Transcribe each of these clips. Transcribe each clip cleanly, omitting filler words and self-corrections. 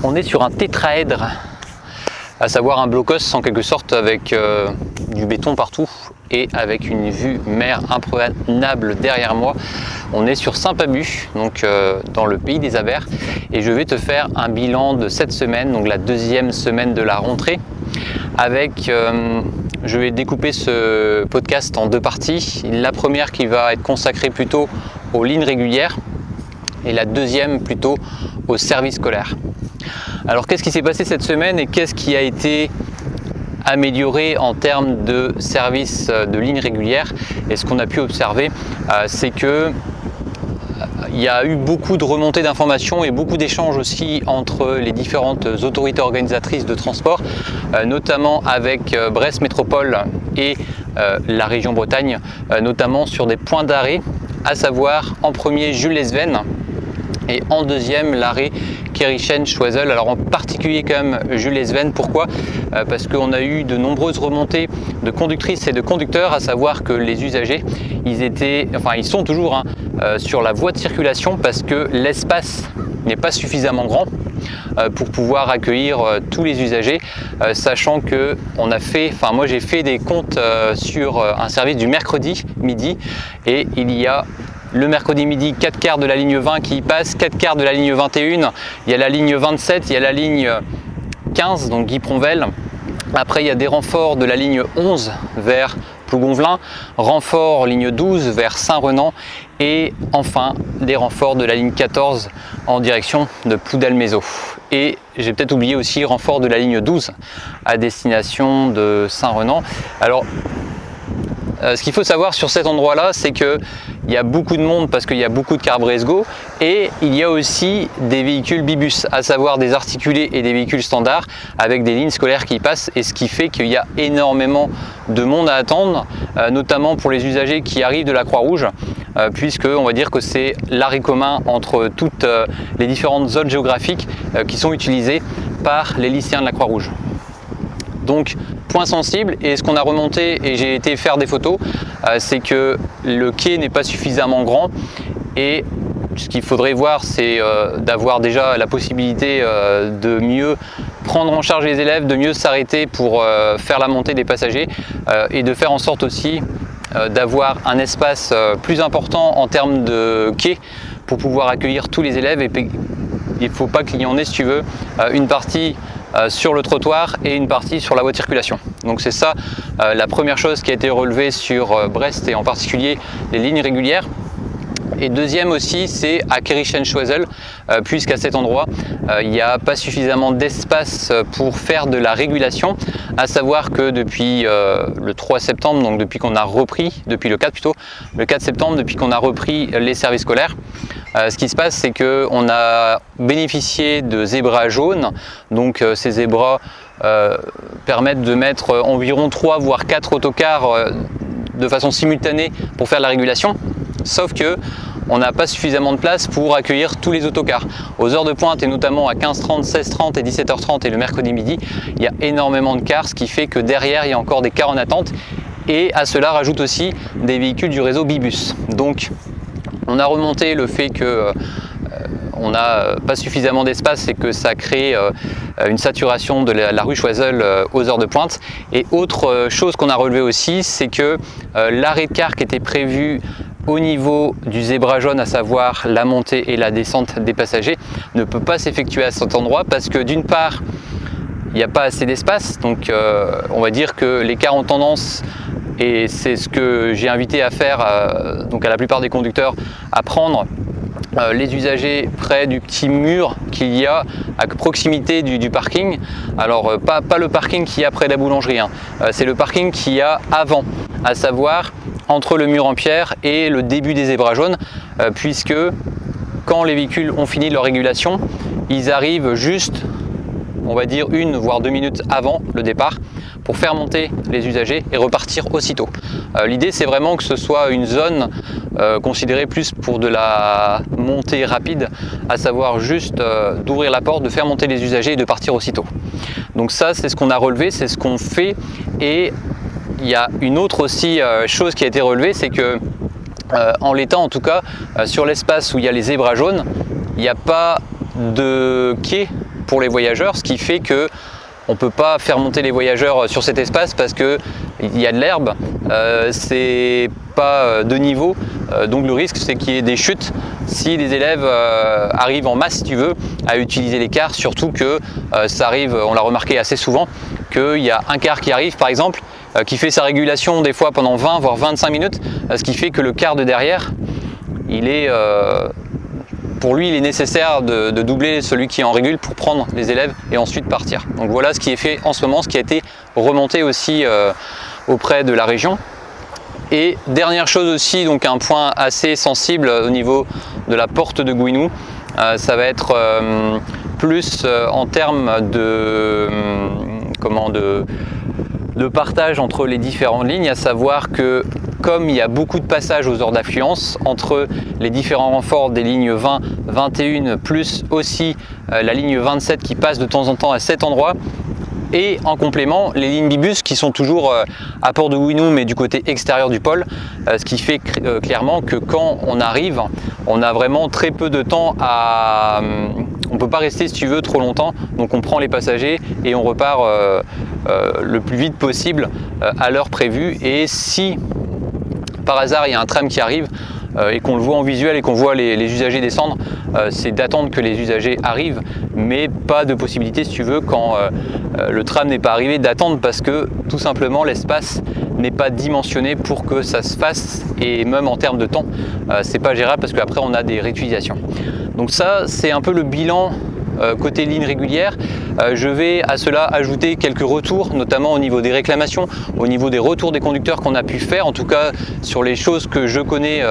On est sur un tétraèdre, à savoir un blocos en quelque sorte avec du béton partout et avec une vue mer imprenable derrière moi. On est sur Saint-Pabu, donc dans le pays des Abers, et je vais te faire un bilan de cette semaine, donc la deuxième semaine de la rentrée, avec je vais découper ce podcast en deux parties. La première qui va être consacrée plutôt aux lignes régulières et la deuxième plutôt au service scolaire. Alors qu'est-ce qui s'est passé cette semaine et qu'est-ce qui a été amélioré en termes de service de ligne régulière? Et ce qu'on a pu observer, c'est que il y a eu beaucoup de remontées d'informations et beaucoup d'échanges aussi entre les différentes autorités organisatrices de transport, notamment avec Brest Métropole et la région Bretagne, notamment sur des points d'arrêt, à savoir en premier Jules-Lesven et en deuxième l'arrêt Kerichen-Choiseul. Alors en particulier quand même Jules-Lesven, pourquoi? Parce qu'on a eu de nombreuses remontées de conductrices et de conducteurs, à savoir que les usagers, ils sont toujours sur la voie de circulation parce que l'espace n'est pas suffisamment grand pour pouvoir accueillir tous les usagers, sachant que moi j'ai fait des comptes sur un service du mercredi midi et il y a le mercredi midi 4 quarts de la ligne 20 qui passe, 4 quarts de la ligne 21, il y a la ligne 27, il y a la ligne 15, donc Guy-Pronvel. Après il y a des renforts de la ligne 11 vers Plougonvelin, renforts ligne 12 vers Saint-Renan et enfin des renforts de la ligne 14 en direction de Ploudalmézeau. Et j'ai peut-être oublié aussi renfort de la ligne 12 à destination de Saint-Renan. Alors ce qu'il faut savoir sur cet endroit-là, c'est qu'il y a beaucoup de monde parce qu'il y a beaucoup de car Bresgo et il y a aussi des véhicules bibus, à savoir des articulés et des véhicules standards avec des lignes scolaires qui passent, et ce qui fait qu'il y a énormément de monde à attendre, notamment pour les usagers qui arrivent de la Croix-Rouge, puisque on va dire que c'est l'arrêt commun entre toutes les différentes zones géographiques qui sont utilisées par les lycéens de la Croix-Rouge. Donc point sensible, et ce qu'on a remonté et j'ai été faire des photos, c'est que le quai n'est pas suffisamment grand et ce qu'il faudrait voir, c'est d'avoir déjà la possibilité de mieux prendre en charge les élèves, de mieux s'arrêter pour faire la montée des passagers et de faire en sorte aussi d'avoir un espace plus important en termes de quai pour pouvoir accueillir tous les élèves. Et il ne faut pas qu'il y en ait, si tu veux, une partie sur le trottoir et une partie sur la voie de circulation. Donc c'est ça la première chose qui a été relevée sur Brest et en particulier les lignes régulières. Et deuxième aussi, c'est à Kerichen-Choiseul, puisqu'à cet endroit, il n'y a pas suffisamment d'espace pour faire de la régulation, à savoir que depuis le 3 septembre, donc depuis qu'on a repris, depuis le 4 plutôt, le 4 septembre, depuis qu'on a repris les services scolaires, ce qui se passe, c'est qu'on a bénéficié de zébras jaunes, donc ces zébras permettent de mettre environ 3 voire 4 autocars de façon simultanée pour faire la régulation. Sauf que on n'a pas suffisamment de place pour accueillir tous les autocars. Aux heures de pointe et notamment à 15h30, 16h30 et 17h30 et le mercredi midi, il y a énormément de cars, ce qui fait que derrière il y a encore des cars en attente, et à cela rajoute aussi des véhicules du réseau Bibus. Donc on a remonté le fait que on n'a pas suffisamment d'espace et que ça crée une saturation de la rue Choiseul aux heures de pointe. Et autre chose qu'on a relevé aussi, c'est que l'arrêt de car qui était prévu au niveau du zébra jaune, à savoir la montée et la descente des passagers, ne peut pas s'effectuer à cet endroit parce que d'une part, il n'y a pas assez d'espace. Donc on va dire que les cars ont tendance, et c'est ce que j'ai invité à faire donc à la plupart des conducteurs, à prendre les usagers près du petit mur qu'il y a à proximité du parking. Alors pas le parking qu'il y a près de la boulangerie, c'est le parking qu'il y a avant, à savoir entre le mur en pierre et le début des zébras jaunes, puisque quand les véhicules ont fini leur régulation, ils arrivent juste, on va dire 1 voire 2 minutes avant le départ pour faire monter les usagers et repartir aussitôt. L'idée, c'est vraiment que ce soit une zone considérée plus pour de la montée rapide, à savoir juste d'ouvrir la porte, de faire monter les usagers et de partir aussitôt. Donc ça, c'est ce qu'on a relevé, c'est ce qu'on fait. Et il y a une autre aussi chose qui a été relevée, c'est que en l'état en tout cas, sur l'espace où il y a les zébras jaunes, il n'y a pas de quai pour les voyageurs, ce qui fait que on ne peut pas faire monter les voyageurs sur cet espace parce qu'il y a de l'herbe, c'est pas de niveau, donc le risque c'est qu'il y ait des chutes si les élèves arrivent en masse, si tu veux, à utiliser les cars, surtout que ça arrive, on l'a remarqué assez souvent, qu'il y a un car qui arrive par exemple, qui fait sa régulation des fois pendant 20 voire 25 minutes, ce qui fait que le car de derrière, pour lui, il est nécessaire de doubler celui qui est en régule pour prendre les élèves et ensuite partir. Donc voilà ce qui est fait en ce moment, ce qui a été remonté aussi auprès de la région. Et dernière chose aussi, donc un point assez sensible au niveau de la porte de Gouinou, ça va être plus en termes de partage entre les différentes lignes, à savoir que comme il y a beaucoup de passages aux heures d'affluence entre les différents renforts des lignes 20, 21, plus aussi la ligne 27 qui passe de temps en temps à cet endroit, et en complément les lignes Bibus qui sont toujours à Port de Gouinou mais du côté extérieur du pôle, ce qui fait clairement que quand on arrive, on a vraiment très peu de temps on ne peut pas rester si tu veux trop longtemps, donc on prend les passagers et on repart le plus vite possible à l'heure prévue. Et si par hasard il y a un tram qui arrive et qu'on le voit en visuel et qu'on voit les usagers descendre, c'est d'attendre que les usagers arrivent, mais pas de possibilité si tu veux quand le tram n'est pas arrivé d'attendre, parce que tout simplement l'espace n'est pas dimensionné pour que ça se fasse, et même en termes de temps c'est pas gérable parce qu'après on a des réutilisations. Donc ça c'est un peu le bilan côté ligne régulière. Je vais à cela ajouter quelques retours, notamment au niveau des réclamations, au niveau des retours des conducteurs qu'on a pu faire, en tout cas sur les choses que je connais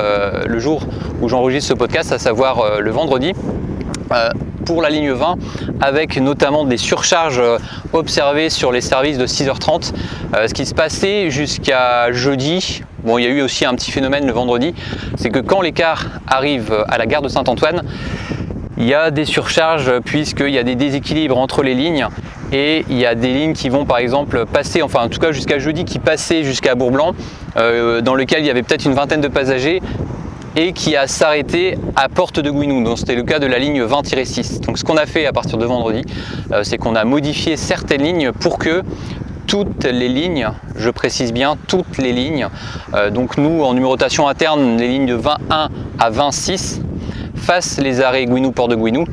le jour où j'enregistre ce podcast, à savoir le vendredi. Pour la ligne 20, avec notamment des surcharges observées sur les services de 6h30. Ce qui se passait jusqu'à jeudi, bon, il y a eu aussi un petit phénomène le vendredi, c'est que quand les cars arrivent à la gare de Saint-Antoine, il y a des surcharges puisqu'il y a des déséquilibres entre les lignes, et il y a des lignes qui vont par exemple passer, enfin en tout cas jusqu'à jeudi, qui passaient jusqu'à Bourg-Blanc, dans lequel il y avait peut-être une vingtaine de passagers, et qui a s'arrêté à Porte de Gouinou. Donc c'était le cas de la ligne 20-6. Donc ce qu'on a fait à partir de vendredi, c'est qu'on a modifié certaines lignes pour que toutes les lignes, je précise bien toutes les lignes, donc nous en numérotation interne, les lignes de 21 à 26, fassent les arrêts Gouinou-Port de Gouinou,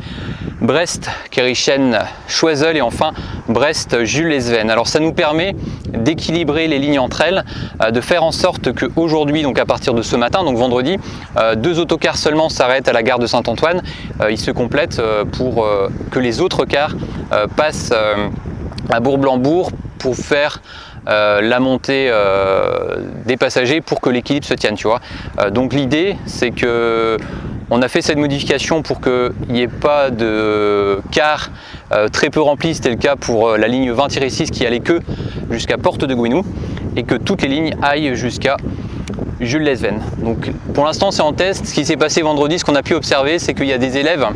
Brest, Kérichen, Choiseul et enfin Brest, Jules-les-Sven. Alors ça nous permet d'équilibrer les lignes entre elles, de faire en sorte qu'aujourd'hui, donc à partir de ce matin, donc vendredi, 2 autocars seulement s'arrêtent à la gare de Saint-Antoine. Ils se complètent pour que les autres cars passent à Bourg-Blambourg pour faire la montée des passagers pour que l'équilibre se tienne, tu vois. Donc l'idée c'est que on a fait cette modification pour qu'il n'y ait pas de cars très peu remplis, c'était le cas pour la ligne 20-6 qui allait que jusqu'à Porte de Gouinou, et que toutes les lignes aillent jusqu'à Jules-les-Sven. Donc pour l'instant c'est en test. Ce qui s'est passé vendredi, ce qu'on a pu observer, c'est qu'il y a des élèves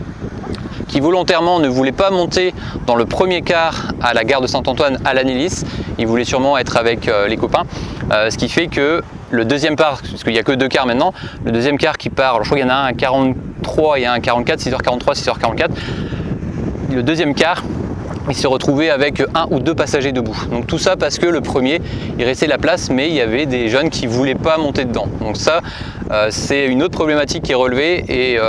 qui volontairement ne voulaient pas monter dans le premier car à la gare de Saint-Antoine à l'Anélis. Ils voulaient sûrement être avec les copains, ce qui fait que le deuxième car, parce qu'il n'y a que 2 cars maintenant, le deuxième car qui part, alors je crois qu'il y en a un à 43 et un à 44, 6h43, 6h44, le deuxième car, il se retrouvait avec 1 ou 2 passagers debout. Donc tout ça parce que le premier, il restait la place, mais il y avait des jeunes qui ne voulaient pas monter dedans. Donc ça, c'est une autre problématique qui est relevée, et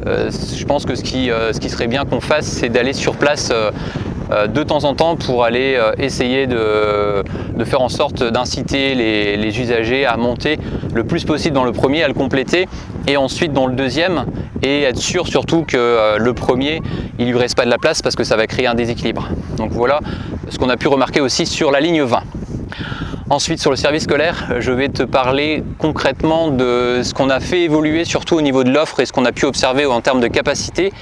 je pense que ce qui serait bien qu'on fasse, c'est d'aller sur place de temps en temps pour aller essayer de faire en sorte d'inciter les usagers à monter le plus possible dans le premier, à le compléter, et ensuite dans le deuxième, et être sûr surtout que le premier, il lui reste pas de la place parce que ça va créer un déséquilibre. Donc voilà ce qu'on a pu remarquer aussi sur la ligne 20. Ensuite, sur le service scolaire, je vais te parler concrètement de ce qu'on a fait évoluer, surtout au niveau de l'offre et ce qu'on a pu observer en termes de capacité,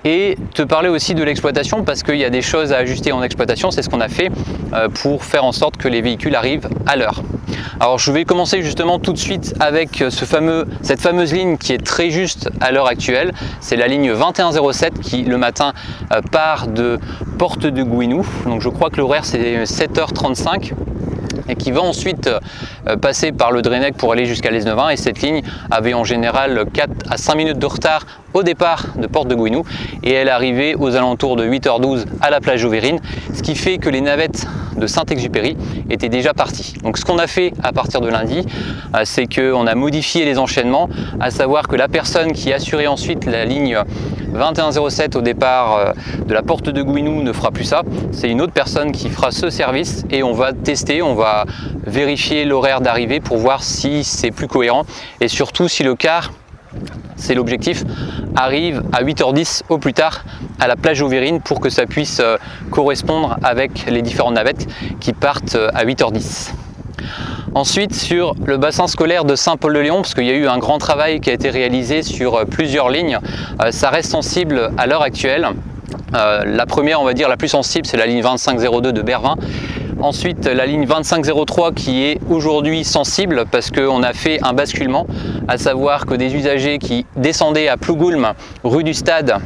et te parler aussi de l'exploitation, parce qu'il y a des choses à ajuster en exploitation. C'est ce qu'on a fait pour faire en sorte que les véhicules arrivent à l'heure. Alors je vais commencer justement tout de suite avec cette fameuse ligne qui est très juste à l'heure actuelle. C'est la ligne 2107 qui le matin part de Porte de Gouinou. Donc je crois que l'horaire c'est 7h35. Et qui va ensuite passer par le Drennec pour aller jusqu'à l'Esnevin. Et cette ligne avait en général 4 à 5 minutes de retard au départ de Porte de Gouinou et elle est arrivée aux alentours de 8h12 à la plage Jouvérine, ce qui fait que les navettes de Saint-Exupéry étaient déjà parties. Donc ce qu'on a fait à partir de lundi, c'est qu'on a modifié les enchaînements, à savoir que la personne qui assurait ensuite la ligne 2107 au départ de la Porte de Gouinou ne fera plus ça. C'est une autre personne qui fera ce service et on va tester, on va vérifier l'horaire d'arrivée pour voir si c'est plus cohérent et surtout si le car, c'est l'objectif, arrive à 8h10 au plus tard à la plage Jouvérine pour que ça puisse correspondre avec les différentes navettes qui partent à 8h10. Ensuite, sur le bassin scolaire de Saint-Paul-de-Léon, parce qu'il y a eu un grand travail qui a été réalisé sur plusieurs lignes, ça reste sensible à l'heure actuelle. La première, on va dire la plus sensible, c'est la ligne 2502 de Bervin. Ensuite, la ligne 2503 qui est aujourd'hui sensible parce qu'on a fait un basculement, à savoir que des usagers qui descendaient à Plougoulm, rue du Stade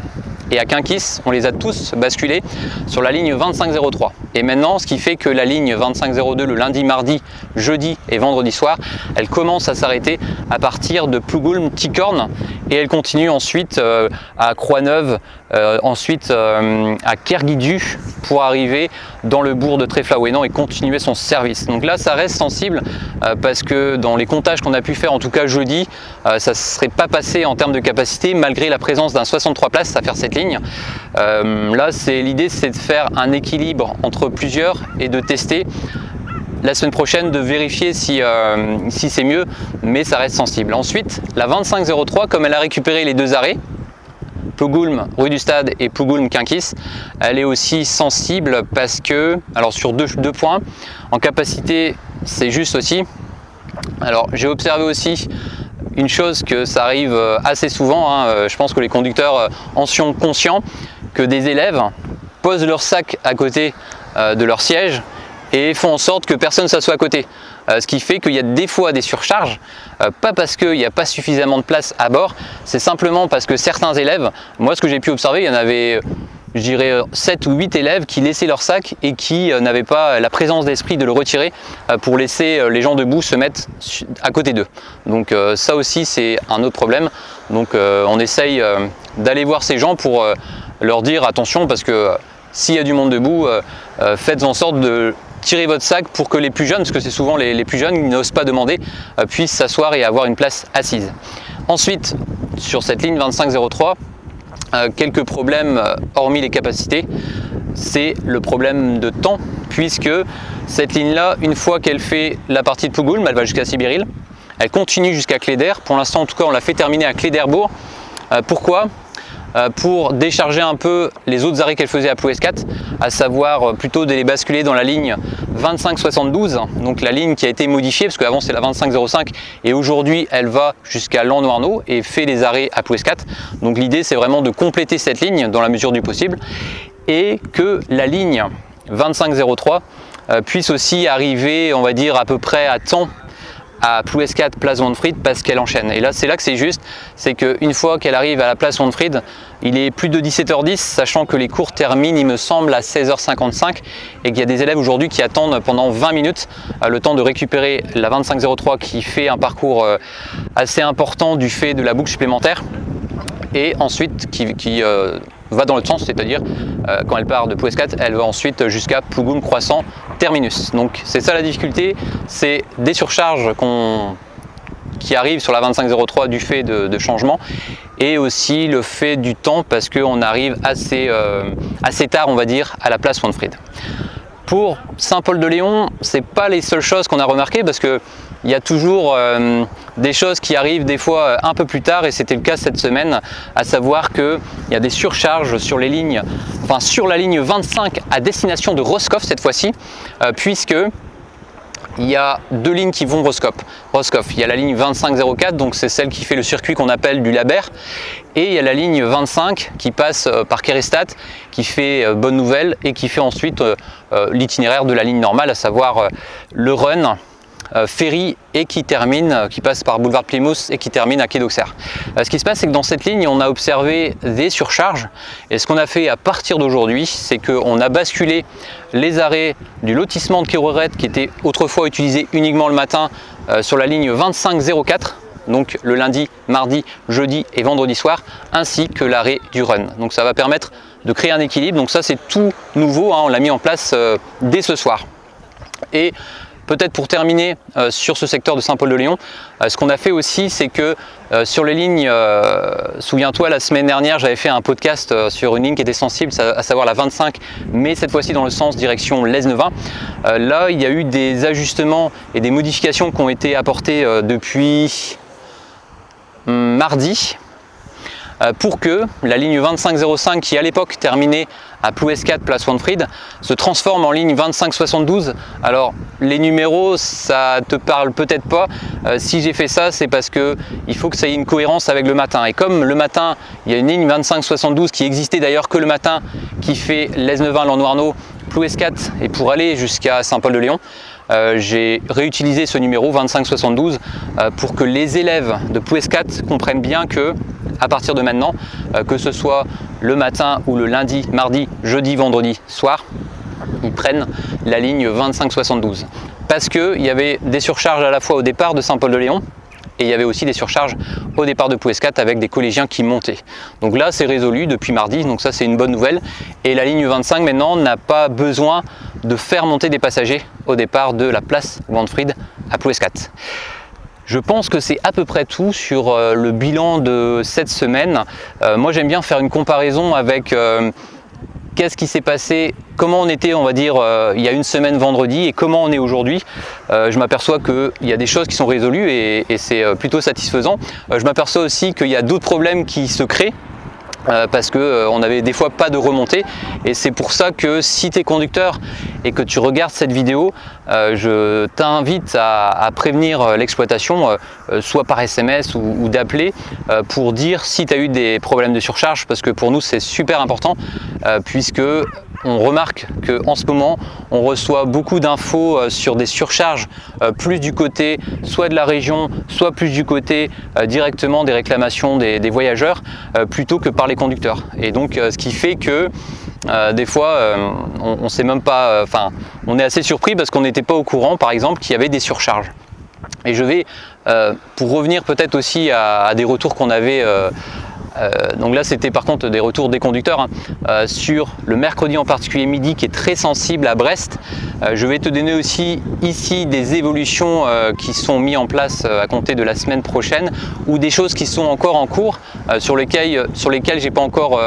et à Quinquis, on les a tous basculés sur la ligne 2503. Et maintenant, ce qui fait que la ligne 2502 le lundi, mardi, jeudi et vendredi soir, elle commence à s'arrêter à partir de Plougoulm-Ticorne et elle continue ensuite à Croix-Neuve, ensuite à Kerguidu pour arriver dans le bourg de Tréflaouénan et continuer son service. Donc là, ça reste sensible parce que dans les comptages qu'on a pu faire, en tout cas jeudi, ça ne serait pas passé en termes de capacité malgré la présence d'un 63 places à faire cette ligne. Là, l'idée, c'est de faire un équilibre entre plusieurs et de tester la semaine prochaine, de vérifier si c'est mieux, mais ça reste sensible. Ensuite, la 2503, comme elle a récupéré les deux arrêts, Plougoulm, rue du Stade et Plougoulm-Quinquis, elle est aussi sensible parce que, alors sur deux points, en capacité, c'est juste aussi. Alors, j'ai observé aussi une chose que ça arrive assez souvent, je pense que les conducteurs en sont conscients, que des élèves posent leur sac à côté de leur siège et font en sorte que personne ne s'assoit à côté. Ce qui fait qu'il y a des fois des surcharges, pas parce qu'il n'y a pas suffisamment de place à bord, c'est simplement parce que certains élèves, moi ce que j'ai pu observer, il y en avait, je dirais 7 ou 8 élèves qui laissaient leur sac et qui n'avaient pas la présence d'esprit de le retirer pour laisser les gens debout se mettre à côté d'eux. Donc ça aussi c'est un autre problème. Donc on essaye d'aller voir ces gens pour leur dire attention parce que s'il y a du monde debout, faites en sorte de tirer votre sac pour que les plus jeunes, parce que c'est souvent les plus jeunes qui n'osent pas demander, puissent s'asseoir et avoir une place assise. Ensuite, sur cette ligne 2503, quelques problèmes hormis les capacités, c'est le problème de temps, puisque cette ligne-là, une fois qu'elle fait la partie de Plougoulm, elle va jusqu'à Sibéril, elle continue jusqu'à Cléder. Pour l'instant, en tout cas, on l'a fait terminer à Cléderbourg. Pourquoi ? Pour décharger un peu les autres arrêts qu'elle faisait à Plouescat, à savoir plutôt de les basculer dans la ligne 2572, donc la ligne qui a été modifiée, parce qu'avant c'est la 2505 et aujourd'hui elle va jusqu'à Lannoireau et fait les arrêts à Plouescat. Donc l'idée c'est vraiment de compléter cette ligne dans la mesure du possible et que la ligne 2503 puisse aussi arriver, on va dire à peu près à temps à Plouescat, place Wanfried, parce qu'elle enchaîne. Et là, c'est là que c'est juste, c'est qu'une fois qu'elle arrive à la place Wanfried, il est plus de 17h10, sachant que les cours terminent, il me semble, à 16h55, et qu'il y a des élèves aujourd'hui qui attendent pendant 20 minutes le temps de récupérer la 2503 qui fait un parcours assez important du fait de la boucle supplémentaire, et ensuite qui va dans l'autre sens, c'est-à-dire quand elle part de Plouescat, elle va ensuite jusqu'à Plougoulm-Croissant terminus. Donc c'est ça la difficulté, c'est des surcharges qui arrivent sur la 2503 du fait de changements et aussi le fait du temps parce qu'on arrive assez tard, on va dire, à la place Wanfried. Pour Saint-Paul-de-Léon, c'est pas les seules choses qu'on a remarquées parce que il y a toujours des choses qui arrivent des fois un peu plus tard et c'était le cas cette semaine, à savoir qu'il y a des surcharges sur les lignes, enfin sur la ligne 25 à destination de Roscoff cette fois-ci, puisque il y a deux lignes qui vont Roscoff. Il y a la ligne 2504, donc c'est celle qui fait le circuit qu'on appelle du Labert, et il y a la ligne 25 qui passe par Kérestat, qui fait Bonne Nouvelle et qui fait ensuite l'itinéraire de la ligne normale, à savoir le Run, ferry et qui passe par boulevard de Plymouth et qui termine à Quai d'Auxerre. Ce qui se passe, c'est que dans cette ligne, on a observé des surcharges et ce qu'on a fait à partir d'aujourd'hui, c'est qu'on a basculé les arrêts du lotissement de Quai Rourette qui était autrefois utilisé uniquement le matin sur la ligne 2504. donc le lundi, mardi, jeudi et vendredi soir, ainsi que l'arrêt du run. Donc ça va permettre de créer un équilibre. Donc ça c'est tout nouveau, on l'a mis en place dès ce soir. Et peut-être pour terminer sur ce secteur de Saint-Paul-de-Léon, ce qu'on a fait aussi, c'est que sur les lignes, souviens-toi, la semaine dernière, j'avais fait un podcast sur une ligne qui était sensible, à savoir la 25, mais cette fois-ci dans le sens direction Lesneven. Là, il y a eu des ajustements et des modifications qui ont été apportées depuis mardi, pour que la ligne 2505 qui à l'époque terminait à Ploues 4 place Wanfried se transforme en ligne 2572. Alors les numéros ça te parle peut-être pas, si j'ai fait ça c'est parce que il faut que ça ait une cohérence avec le matin, et comme le matin il y a une ligne 2572 qui existait d'ailleurs que le matin qui fait Lesneven, Lannoireau, Ploues 4 et pour aller jusqu'à Saint-Paul-de-Léon, j'ai réutilisé ce numéro 2572 pour que les élèves de Ploues 4 comprennent bien que à partir de maintenant, que ce soit le matin ou le lundi, mardi, jeudi, vendredi soir, ils prennent la ligne 2572. Parce qu'il y avait des surcharges à la fois au départ de Saint-Paul-de-Léon et il y avait aussi des surcharges au départ de Ploues 4 avec des collégiens qui montaient. Donc là c'est résolu depuis mardi, donc ça c'est une bonne nouvelle. Et la ligne 25 maintenant n'a pas besoin de faire monter des passagers au départ de la place Wanfried à Ploues 4. Je pense que c'est à peu près tout sur le bilan de cette semaine. Moi j'aime bien faire une comparaison avec qu'est-ce qui s'est passé, comment on était on va dire il y a une semaine vendredi et comment on est aujourd'hui. Je m'aperçois qu'il y a des choses qui sont résolues et c'est plutôt satisfaisant. Je m'aperçois aussi qu'il y a d'autres problèmes qui se créent. Parce qu'on n'avait des fois pas de remontée, et c'est pour ça que si tu es conducteur et que tu regardes cette vidéo, je t'invite à prévenir l'exploitation, soit par SMS ou d'appeler pour dire si tu as eu des problèmes de surcharge, parce que pour nous c'est super important puisque on remarque qu'en ce moment on reçoit beaucoup d'infos sur des surcharges plus du côté soit de la région, soit plus du côté directement des réclamations des voyageurs plutôt que par les conducteurs. Et donc ce qui fait que des fois on sait même pas, on est assez surpris parce qu'on n'était pas au courant par exemple qu'il y avait des surcharges. Et je vais pour revenir peut-être aussi à des retours qu'on avait donc là c'était par contre des retours des conducteurs sur le mercredi en particulier midi qui est très sensible à Brest. Je vais te donner aussi ici des évolutions qui sont mises en place à compter de la semaine prochaine, ou des choses qui sont encore en cours sur lesquelles j'ai pas encore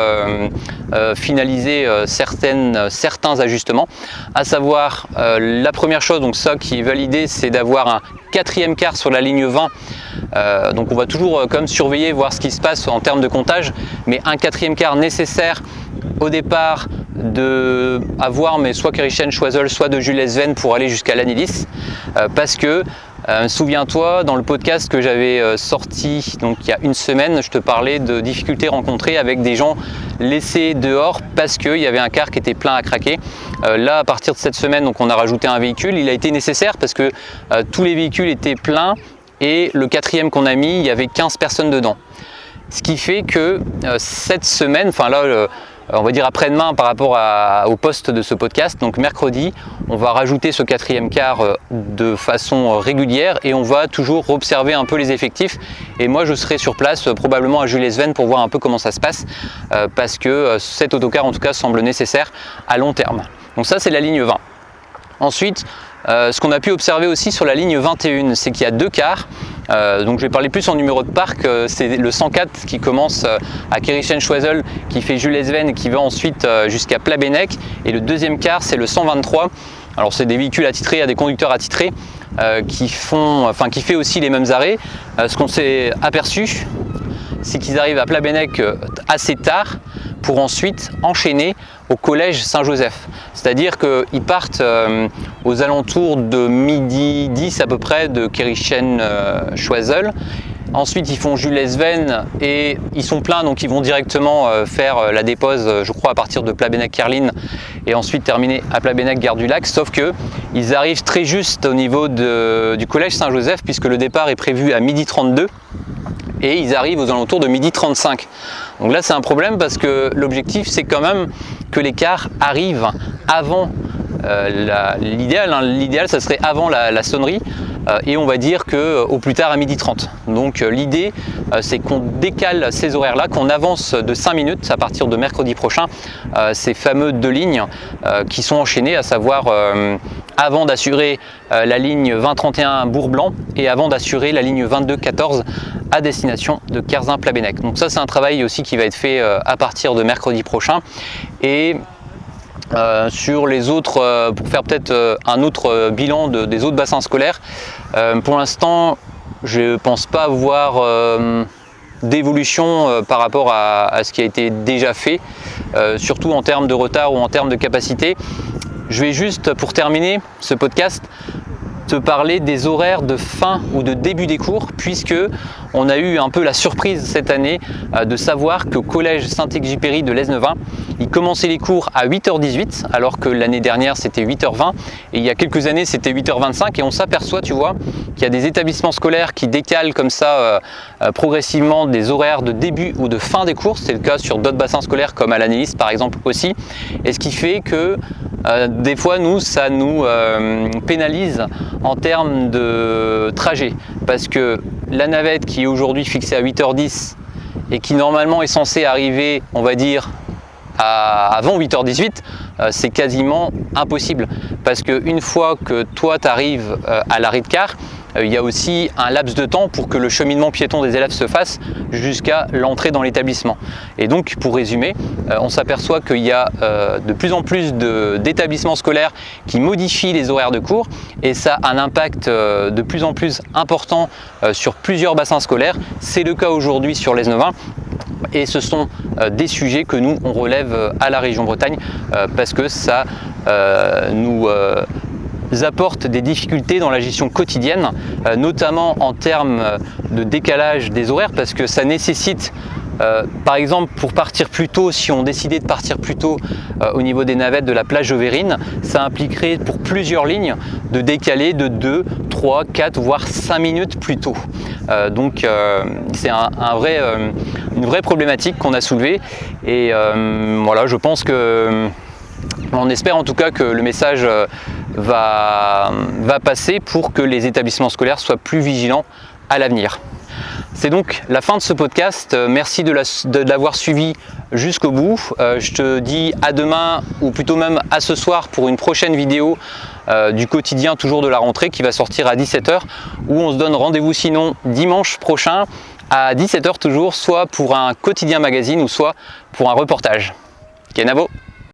finalisé certains ajustements, à savoir la première chose, donc ça qui est validé, c'est d'avoir un 4e quart sur la ligne 20. Donc on va toujours comme surveiller, voir ce qui se passe en termes de comptage, mais un 4e quart nécessaire au départ de avoir mais soit Kerichen-Choiseul, soit de Jules-Lesven pour aller jusqu'à l'Anilis, parce que souviens-toi, dans le podcast que j'avais sorti donc il y a une semaine, je te parlais de difficultés rencontrées avec des gens laissés dehors parce qu'il y avait un car qui était plein à craquer. Là, à partir de cette semaine, donc on a rajouté un véhicule. Il a été nécessaire parce que tous les véhicules étaient pleins et le 4e qu'on a mis, il y avait 15 personnes dedans. Ce qui fait que cette semaine, enfin là, on va dire après-demain par rapport au post de ce podcast, donc mercredi, on va rajouter ce 4e quart de façon régulière et on va toujours observer un peu les effectifs. Et moi je serai sur place probablement à Jules-Lesven pour voir un peu comment ça se passe, parce que cet autocar en tout cas semble nécessaire à long terme. Donc ça c'est la ligne 20. Ensuite, ce qu'on a pu observer aussi sur la ligne 21, c'est qu'il y a 2 cars. Donc je vais parler plus en numéro de parc, c'est le 104 qui commence à Kerichen-Choiseul, qui fait Jules-Lesven et qui va ensuite jusqu'à Plabennec, et le 2e car c'est le 123. Alors c'est des véhicules attitrés, à des conducteurs attitrés qui fait aussi les mêmes arrêts. Ce qu'on s'est aperçu, c'est qu'ils arrivent à Plabennec assez tard pour ensuite enchaîner au collège Saint-Joseph. C'est-à-dire qu'ils partent aux alentours de midi 10 à peu près de Kerichen-Choiseul. Ensuite ils font Jules-Lesven et ils sont pleins, donc ils vont directement faire la dépose, je crois à partir de Plabennec-Kerline, et ensuite terminer à Plabennec-Gare du Lac. Sauf que ils arrivent très juste au niveau du collège Saint-Joseph, puisque le départ est prévu à midi 32 et ils arrivent aux alentours de midi 35. Donc là c'est un problème parce que l'objectif c'est quand même que les cars arrivent avant l'idéal ça serait avant la sonnerie, et on va dire qu'au plus tard à 12h30. Donc l'idée c'est qu'on décale ces horaires-là, qu'on avance de 5 minutes à partir de mercredi prochain ces fameux 2 lignes qui sont enchaînées, à savoir avant d'assurer la ligne 2031 Bourg-Blanc et avant d'assurer la ligne 2214 à destination de Kerzin-Plabennec. Donc ça c'est un travail aussi qui va être fait à partir de mercredi prochain. Et sur les autres, pour faire peut-être un autre bilan des autres bassins scolaires, pour l'instant je ne pense pas voir d'évolution par rapport à ce qui a été déjà fait, surtout en termes de retard ou en termes de capacité. Je vais juste, pour terminer ce podcast, te parler des horaires de fin ou de début des cours, puisque on a eu un peu la surprise cette année de savoir qu'au collège Saint-Exupéry de Lesneven, ils commençaient les cours à 8h18, alors que l'année dernière c'était 8h20 et il y a quelques années c'était 8h25, et on s'aperçoit, tu vois, qu'il y a des établissements scolaires qui décalent comme ça progressivement des horaires de début ou de fin des cours. C'est le cas sur d'autres bassins scolaires comme à l'Annélis par exemple aussi, et ce qui fait que des fois ça nous pénalise en termes de trajet, parce que la navette qui est aujourd'hui fixée à 8h10 et qui normalement est censée arriver, on va dire, avant 8h18, c'est quasiment impossible, parce qu'une fois que toi tu arrives à l'arrêt de car, il y a aussi un laps de temps pour que le cheminement piéton des élèves se fasse jusqu'à l'entrée dans l'établissement. Et donc, pour résumer, on s'aperçoit qu'il y a de plus en plus d'établissements scolaires qui modifient les horaires de cours, et ça a un impact de plus en plus important sur plusieurs bassins scolaires. C'est le cas aujourd'hui sur Lesneven. Et ce sont des sujets que nous on relève à la région Bretagne parce que ça nous apporte des difficultés dans la gestion quotidienne, notamment en termes de décalage des horaires, parce que ça nécessite par exemple, pour partir plus tôt, si on décidait de partir plus tôt au niveau des navettes de la plage Jovérine, ça impliquerait pour plusieurs lignes de décaler de 2, 3, 4 voire 5 minutes plus tôt. Donc c'est une vraie problématique qu'on a soulevée, et voilà, je pense que on espère en tout cas que le message va passer pour que les établissements scolaires soient plus vigilants à l'avenir. C'est donc la fin de ce podcast. Merci de l'avoir suivi jusqu'au bout. Je te dis à demain, ou plutôt même à ce soir, pour une prochaine vidéo du quotidien toujours de la rentrée qui va sortir à 17h, où on se donne rendez-vous sinon dimanche prochain à 17h toujours, soit pour un quotidien magazine ou soit pour un reportage. Kenavo!